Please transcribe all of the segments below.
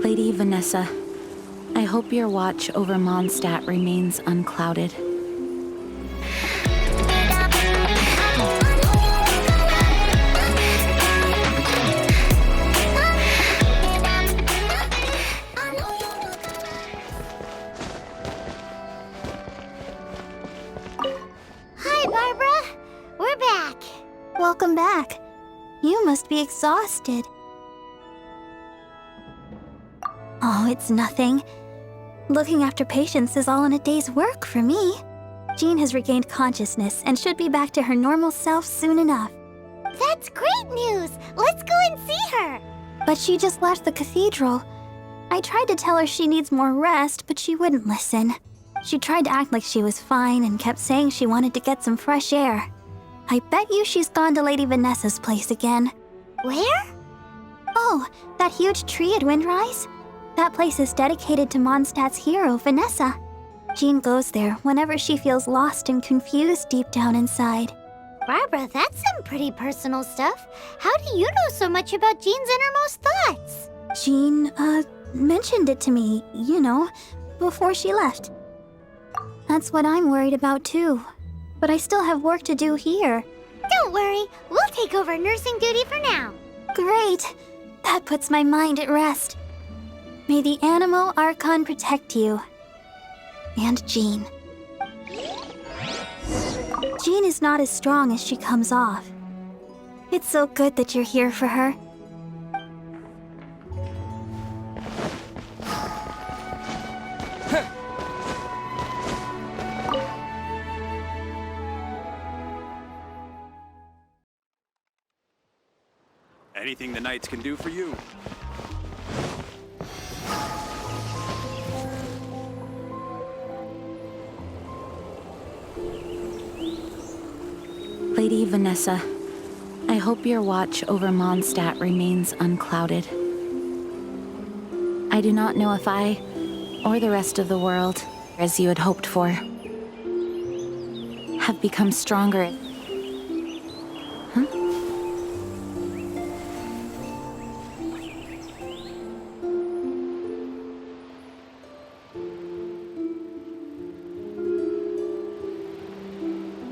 Lady Vanessa, I hope your watch over Mondstadt remains unclouded. Hi, Barbara. We're back. Welcome back. You must be exhausted. Oh, it's nothing. Looking after patients is all in a day's work for me. Jean has regained consciousness and should be back to her normal self soon enough. That's great news. Let's go and see her. But she just left the cathedral. I tried to tell her she needs more rest, but she wouldn't listen. She tried to act like she was fine and kept saying she wanted to get some fresh air. I bet you she's gone to Lady Vanessa's place again. Where? Oh, that huge tree at Windrise? That place is dedicated to Mondstadt's hero, Vanessa. Jean goes there whenever she feels lost and confused deep down inside. Barbara, that's some pretty personal stuff. How do you know so much about Jean's innermost thoughts? Jean, mentioned it to me, before she left. That's what I'm worried about too. But I still have work to do here. Don't worry, we'll take over nursing duty for now. Great! That puts my mind at rest. May the Animo Archon protect you. And Jean. Jean is not as strong as she comes off. It's so good that you're here for her. Anything the Knights can do for you. Lady Vanessa, I hope your watch over Mondstadt remains unclouded. I do not know if I, or the rest of the world, as you had hoped for, have become stronger.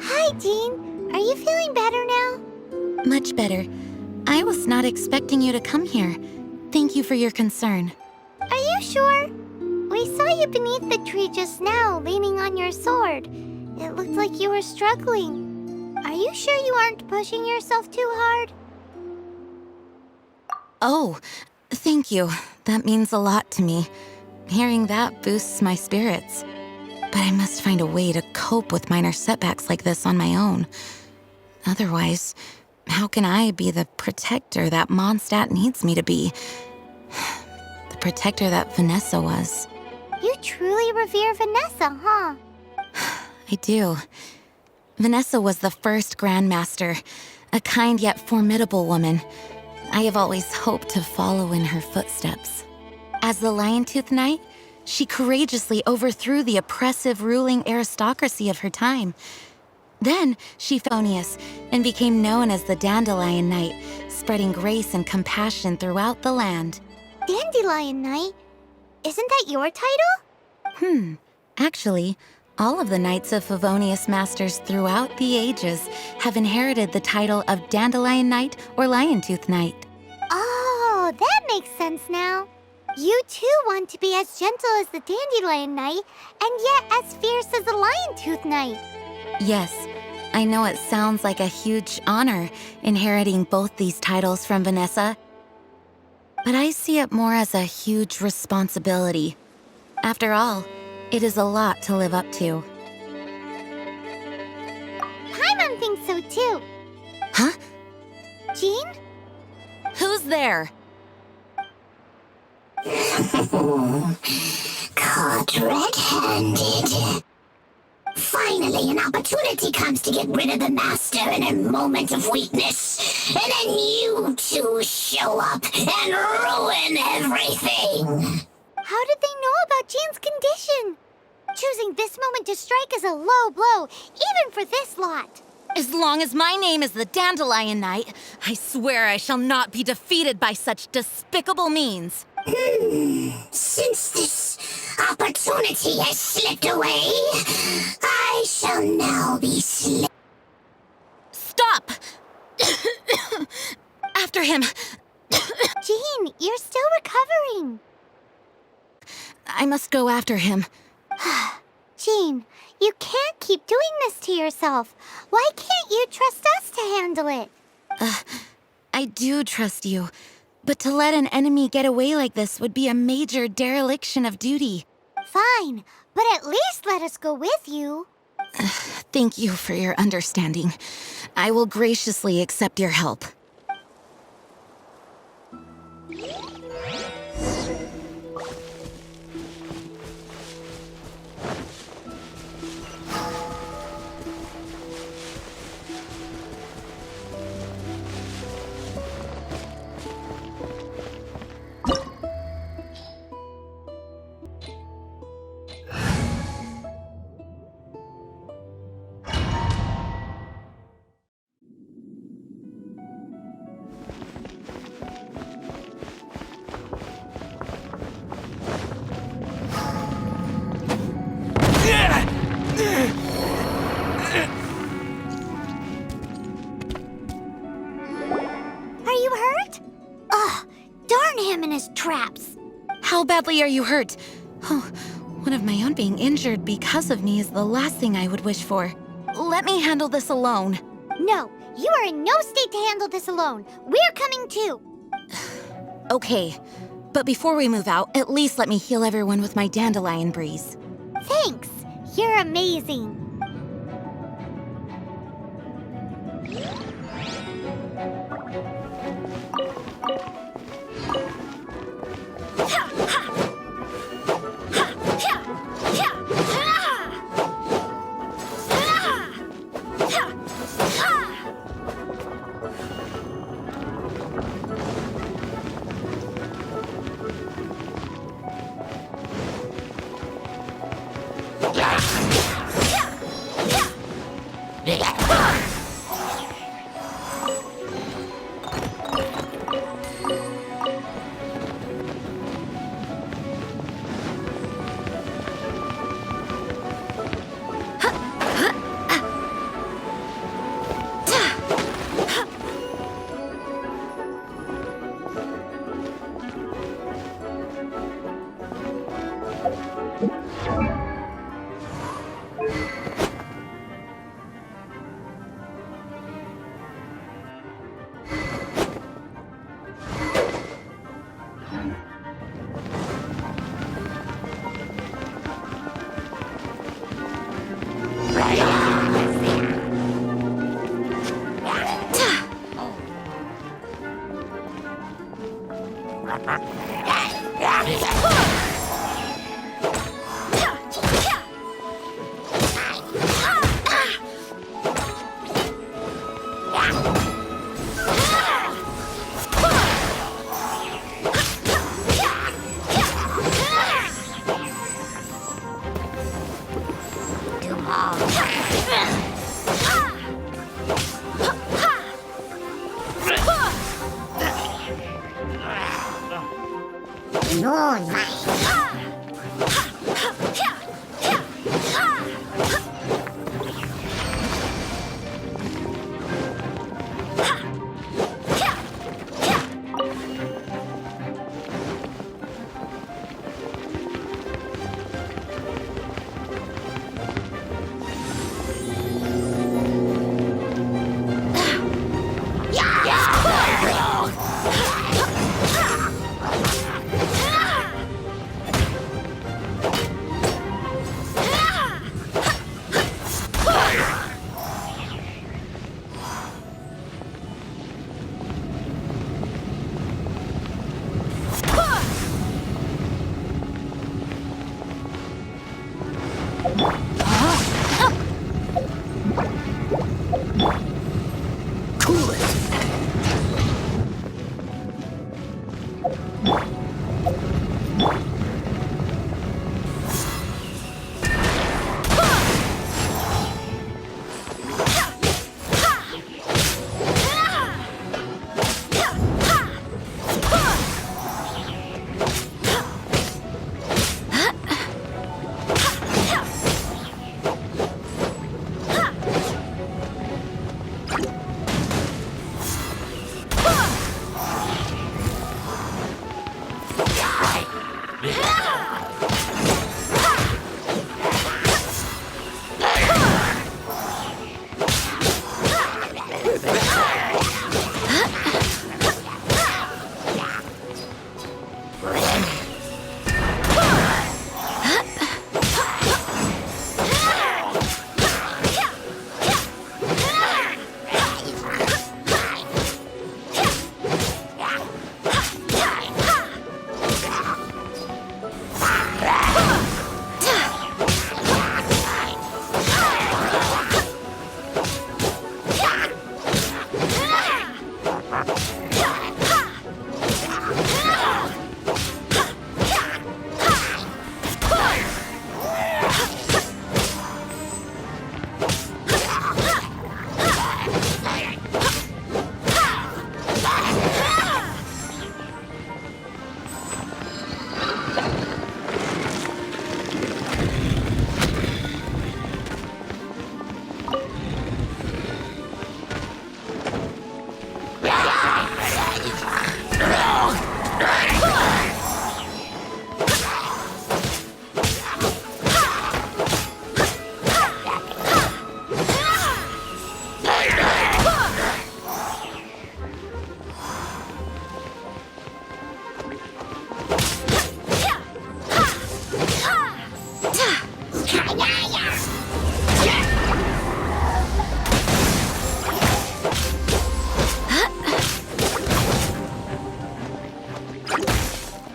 Hi, Jean. Are you feeling better now? Much better. I was not expecting you to come here. Thank you for your concern. Are you sure? We saw you beneath the tree just now, leaning on your sword. It looked like you were struggling. Are you sure you aren't pushing yourself too hard? Oh, thank you. That means a lot to me. Hearing that boosts my spirits. But I must find a way to cope with minor setbacks like this on my own. Otherwise, how can I be the protector that Mondstadt needs me to be? The protector that Vanessa was. You truly revere Vanessa, huh? I do. Vanessa was the first Grandmaster, a kind yet formidable woman. I have always hoped to follow in her footsteps. As the Lion-Tooth Knight, she courageously overthrew the oppressive ruling aristocracy of her time. Then she Phonius and became known as the Dandelion Knight, spreading grace and compassion throughout the land. Dandelion Knight? Isn't that your title? Actually, all of the Knights of Favonius Masters throughout the ages have inherited the title of Dandelion Knight or Lion-Tooth Knight. Oh, that makes sense now. You too want to be as gentle as the Dandelion Knight, and yet as fierce as the Lion-Tooth Knight. Yes, I know it sounds like a huge honor inheriting both these titles from Vanessa, but I see it more as a huge responsibility. After all, it is a lot to live up to. Paimon thinks so too. Huh? Jean? Who's there? Caught red-handed. Finally, an opportunity comes to get rid of the Master in a moment of weakness. And then you two show up and ruin everything. How did they know about Jean's condition? Choosing this moment to strike is a low blow, even for this lot. As long as my name is the Dandelion Knight, I swear I shall not be defeated by such despicable means. Since this opportunity has slipped away, I shall now be Stop! After him! Jean, you're still recovering. I must go after him. Jean, you can't keep doing this to yourself. Why can't you trust us to handle it? I do trust you, but to let an enemy get away like this would be a major dereliction of duty. Fine, but at least let us go with you. Thank you for your understanding. I will graciously accept your help. Are you hurt? Ugh, darn him and his traps. How badly are you hurt? Oh, one of my own being injured because of me is the last thing I would wish for. Let me handle this alone. No, you are in no state to handle this alone. We're coming too. Okay, but before we move out, at least let me heal everyone with my Dandelion breeze. Thanks. You're amazing.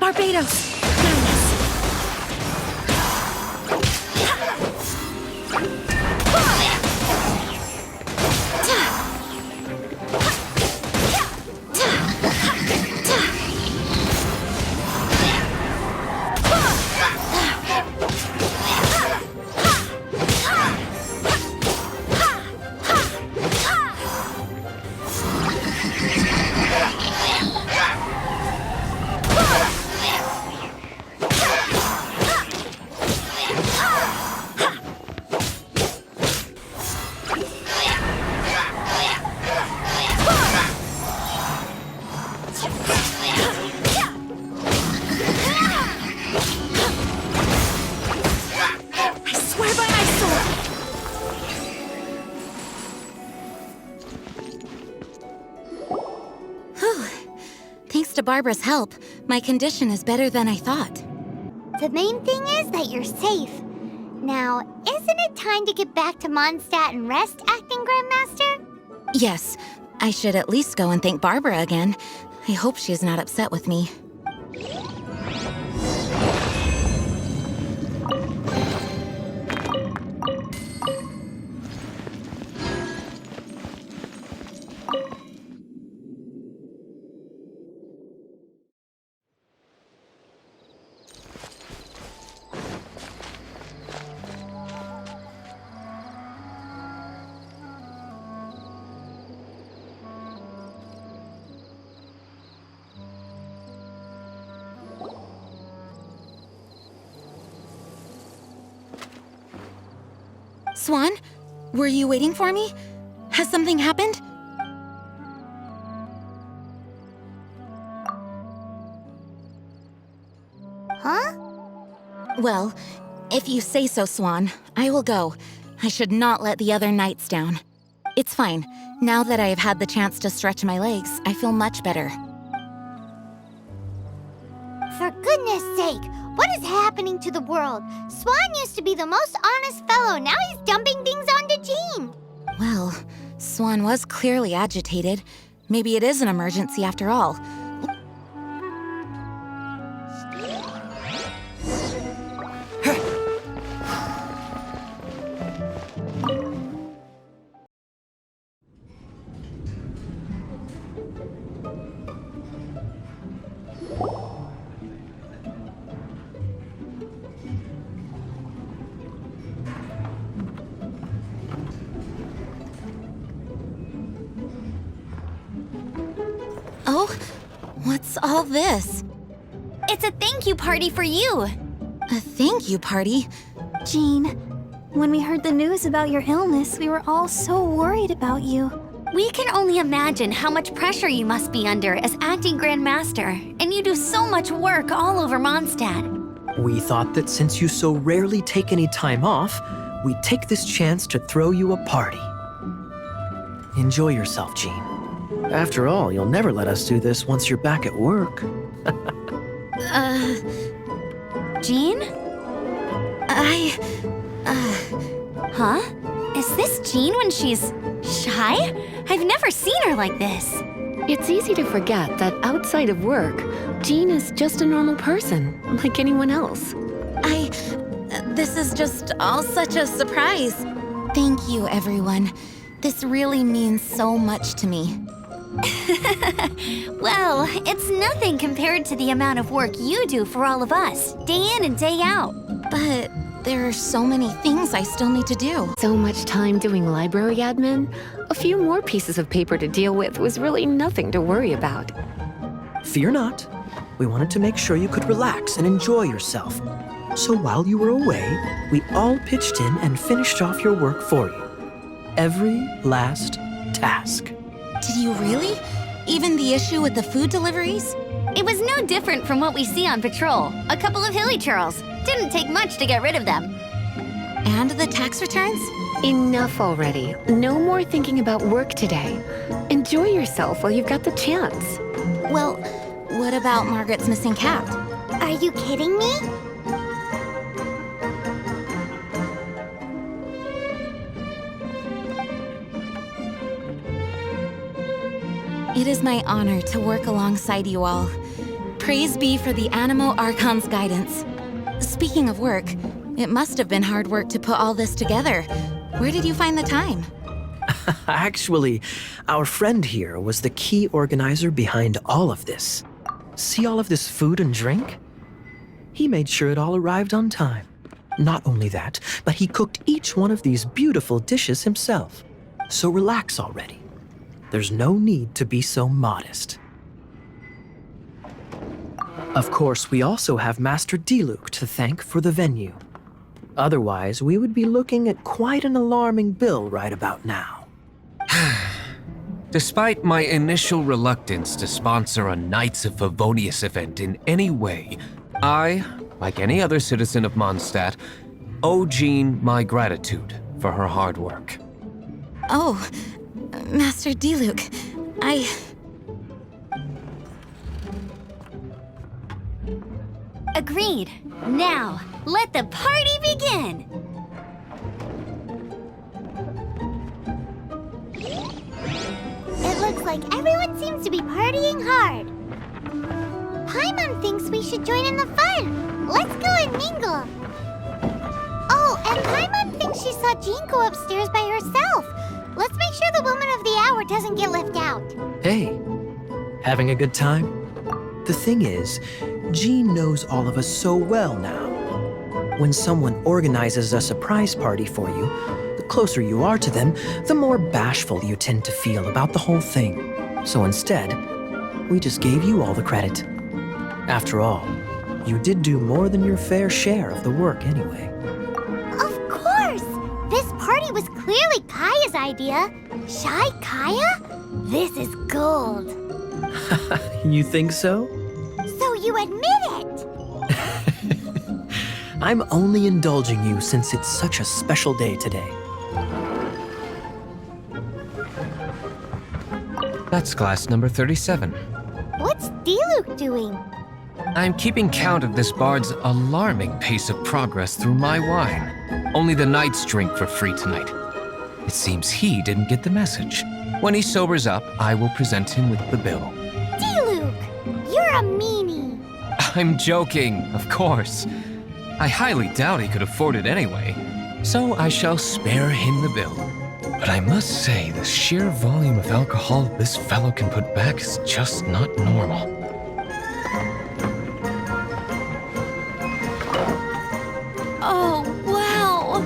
Barbados! Thanks to Barbara's help, my condition is better than I thought. The main thing is that you're safe. Now, isn't it time to get back to Mondstadt and rest, Acting Grandmaster? Yes, I should at least go and thank Barbara again. I hope she's not upset with me. Swan, were you waiting for me? Has something happened? Huh? Well, if you say so, Swan, I will go. I should not let the other knights down. It's fine. Now that I have had the chance to stretch my legs, I feel much better. For goodness sake, what is happening to the world? Swan used to be the most honest fellow, now he's dumping things onto Jean. Well, Swan was clearly agitated. Maybe it is an emergency after all. Oh, what's all this? It's a thank you party for you! A thank you party? Jean, when we heard the news about your illness, we were all so worried about you. We can only imagine how much pressure you must be under as acting Grandmaster, and you do so much work all over Mondstadt. We thought that since you so rarely take any time off, we'd take this chance to throw you a party. Enjoy yourself, Jean. After all, you'll never let us do this once you're back at work. Jean? Huh? Is this Jean when she's shy? I've never seen her like this. It's easy to forget that outside of work, Jean is just a normal person, like anyone else. This is just all such a surprise. Thank you, everyone. This really means so much to me. Well, it's nothing compared to the amount of work you do for all of us, day in and day out. But there are so many things I still need to do. So much time doing library admin, a few more pieces of paper to deal with was really nothing to worry about. Fear not. We wanted to make sure you could relax and enjoy yourself. So while you were away, we all pitched in and finished off your work for you. Every last task. Did you really? Even the issue with the food deliveries? It was no different from what we see on patrol. A couple of hilly churls. Didn't take much to get rid of them. And the tax returns? Enough already. No more thinking about work today. Enjoy yourself while you've got the chance. Well, what about Margaret's missing cat? Are you kidding me? It is my honor to work alongside you all. Praise be for the Animo Archon's guidance. Speaking of work, it must have been hard work to put all this together. Where did you find the time? Actually, our friend here was the key organizer behind all of this. See all of this food and drink? He made sure it all arrived on time. Not only that, but he cooked each one of these beautiful dishes himself. So relax already. There's no need to be so modest. Of course, we also have Master Diluc to thank for the venue. Otherwise, we would be looking at quite an alarming bill right about now. Despite my initial reluctance to sponsor a Knights of Favonius event in any way, I, like any other citizen of Mondstadt, owe Jean my gratitude for her hard work. Oh, Master Diluc, Agreed. Now, let the party begin! It looks like everyone seems to be partying hard. Paimon thinks we should join in the fun. Let's go and mingle. Oh, and Paimon thinks she saw Jean go upstairs by herself. Let's make sure the woman of the hour doesn't get left out. Hey, having a good time? The thing is, Jean knows all of us so well now. When someone organizes a surprise party for you, the closer you are to them, the more bashful you tend to feel about the whole thing. So instead, we just gave you all the credit. After all, you did do more than your fair share of the work anyway. Of course! This party was clearly Kaya's idea. Shy Kaya? This is gold. You think so? So you admit it? I'm only indulging you since it's such a special day today. That's class number 37. What's Diluc doing? I'm keeping count of this bard's alarming pace of progress through my wine. Only the knights drink for free tonight. It seems he didn't get the message. When he sobers up, I will present him with the bill. Diluc, you're a meanie. I'm joking, of course. I highly doubt he could afford it anyway, so I shall spare him the bill. But I must say, the sheer volume of alcohol this fellow can put back is just not normal. Oh, wow!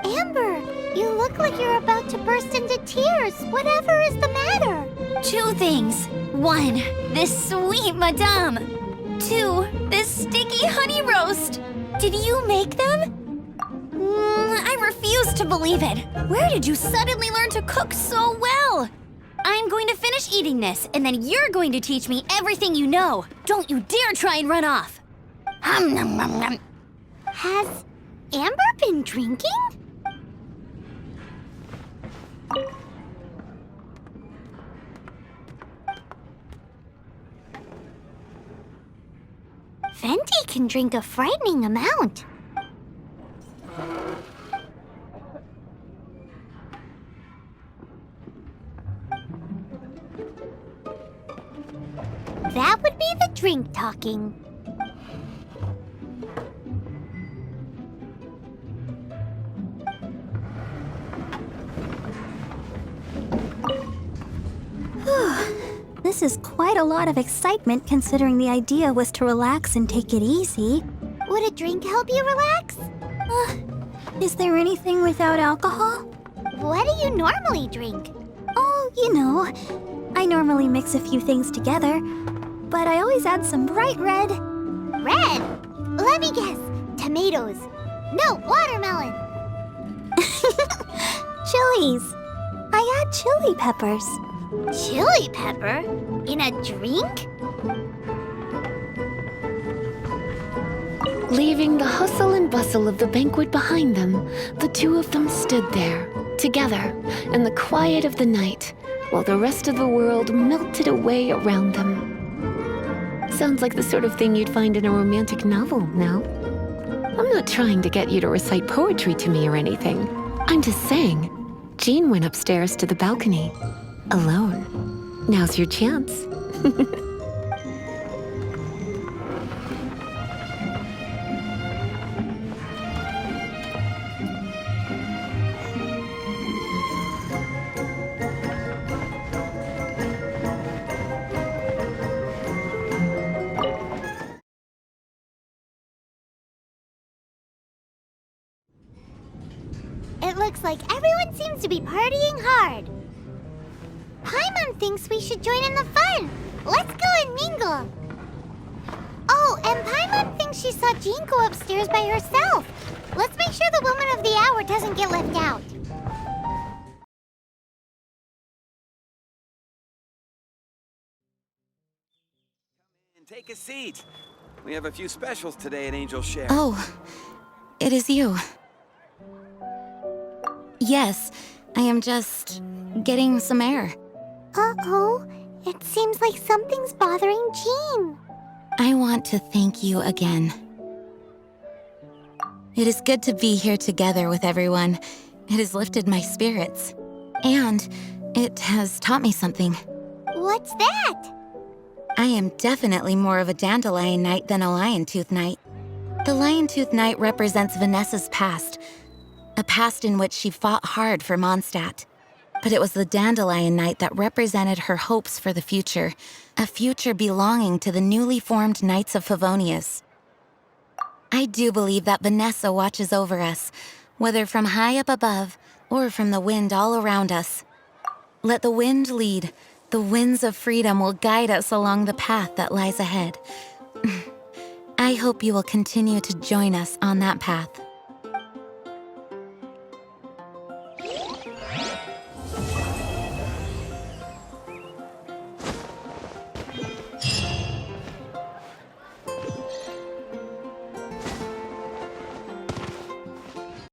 Amber, you look like you're about to burst into tears. Whatever is the matter? Two things. One, this sweet madame. Two, this sticky honey roast. Did you make them? I refuse to believe it. Where did you suddenly learn to cook so well? I'm going to finish eating this, and then you're going to teach me everything you know. Don't you dare try and run off. Has Amber been drinking? Venti can drink a frightening amount. That would be the drink talking. This is quite a lot of excitement considering the idea was to relax and take it easy. Would a drink help you relax? Is there anything without alcohol? What do you normally drink? Oh, you know, I normally mix a few things together, but I always add some bright red. Red? Let me guess. Tomatoes. No, watermelon. Chilies. I add chili peppers. Chili pepper? In a drink? Leaving the hustle and bustle of the banquet behind them, the two of them stood there, together, in the quiet of the night, while the rest of the world melted away around them. Sounds like the sort of thing you'd find in a romantic novel, no? I'm not trying to get you to recite poetry to me or anything. I'm just saying, Jean went upstairs to the balcony, alone. Now's your chance. It looks like everyone seems to be partying hard. Paimon thinks we should join in the fun. Let's go and mingle. Oh, and Paimon thinks she saw Jean go upstairs by herself. Let's make sure the woman of the hour doesn't get left out. And take a seat. We have a few specials today at Angel Share. Oh, it is you. Yes, I am just getting some air. Uh-oh, it seems like something's bothering Jean. I want to thank you again. It is good to be here together with everyone. It has lifted my spirits. And it has taught me something. What's that? I am definitely more of a Dandelion Knight than a Lion Tooth Knight. The Lion Tooth Knight represents Vanessa's past, a past in which she fought hard for Mondstadt. But it was the Dandelion Knight that represented her hopes for the future, a future belonging to the newly formed Knights of Favonius. I do believe that Vanessa watches over us, whether from high up above or from the wind all around us. Let the wind lead. The winds of freedom will guide us along the path that lies ahead. I hope you will continue to join us on that path.